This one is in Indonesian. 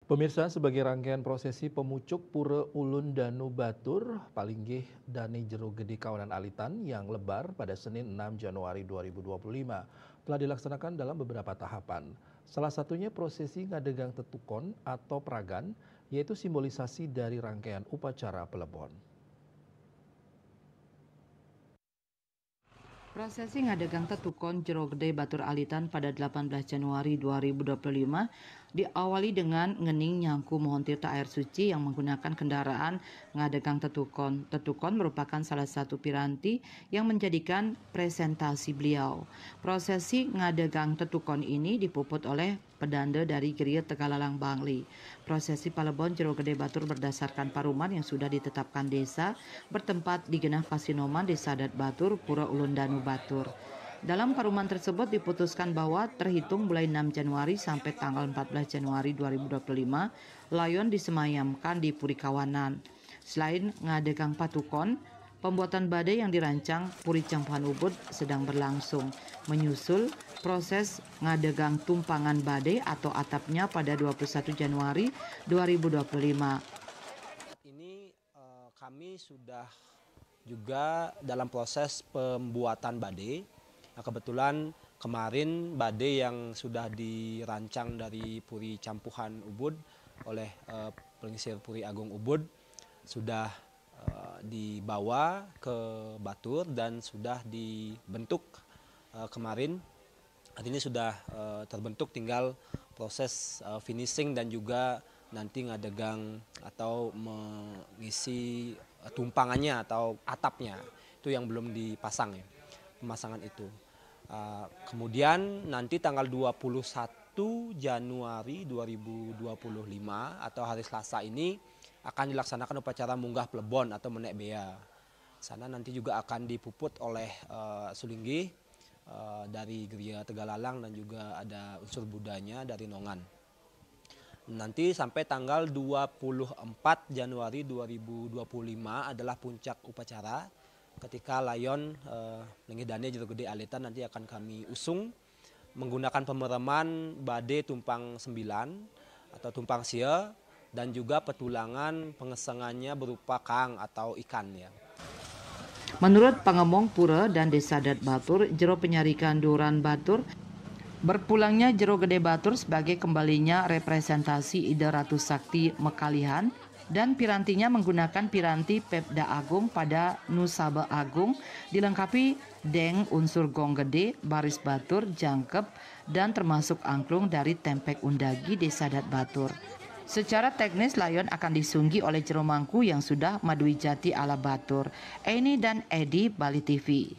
Pemirsa, sebagai rangkaian prosesi pemucuk Pura Ulun Danu Batur, Palinggih Dani Jero Gede Kawanan Alitan yang lebar pada Senin 6 Januari 2025 telah dilaksanakan dalam beberapa tahapan. Salah satunya prosesi ngadegang tetukon atau peragan, yaitu simbolisasi dari rangkaian upacara pelebon. Prosesi ngadegang tetukon Jero Gede Batur Alitan pada 18 Januari 2025 diawali dengan ngening nyangku mohon tirta air suci yang menggunakan kendaraan ngadegang tetukon. Tetukon merupakan salah satu piranti yang menjadikan presentasi beliau. Prosesi ngadegang tetukon ini dipuput oleh pedanda dari Geria Tegalalang Bangli. Prosesi Palebon Jero Gede Batur berdasarkan paruman yang sudah ditetapkan desa bertempat di Genah Pasinoman Desa Adat Batur, Pura Ulun Danu Batur. Dalam paruman tersebut diputuskan bahwa terhitung mulai 6 Januari sampai tanggal 14 Januari 2025, layon disemayamkan di Puri Kawanan. Selain ngadegang patukon, pembuatan badai yang dirancang Puri Campuhan Ubud sedang berlangsung, menyusul proses ngadegang tumpangan badai atau atapnya pada 21 Januari 2025. Ini kami sudah juga dalam proses pembuatan badai. Nah, kebetulan kemarin badai yang sudah dirancang dari Puri Campuhan Ubud oleh Pengisir Puri Agung Ubud sudah dibawa ke Batur dan sudah dibentuk kemarin. Artinya sudah terbentuk, tinggal proses finishing dan juga nanti ngadegang atau mengisi tumpangannya atau atapnya. Itu yang belum dipasang ya, pemasangan itu. Kemudian nanti tanggal 21 Januari 2025 atau hari Selasa ini akan dilaksanakan upacara munggah plebon atau menek bea. Sana nanti juga akan dipuput oleh Sulinggih dari Geria Tegalalang dan juga ada unsur Budanya dari Nongan. Nanti sampai tanggal 24 Januari 2025 adalah puncak upacara ketika layon Palinggih Dani Jero Gede Alitan nanti akan kami usung menggunakan pemeraman badai tumpang 9 atau tumpang sia dan juga petulangan pengesengannya berupa kang atau ikan ya. Menurut Pangemong Pura dan Desa Adat Batur, Jero Penyarikan Duran Batur, berpulangnya Jero Gede Batur sebagai kembalinya representasi Ida Ratu Sakti Mekalihan dan pirantinya menggunakan piranti Pepda Agung pada Nusaba Agung dilengkapi deng unsur gong gede, baris batur, jangkep, dan termasuk angklung dari Tempek Undagi Desa Adat Batur. Secara teknis layon akan disunggi oleh Jero Mangku yang sudah madui jati ala Batur. Eni dan Edi, Bali TV.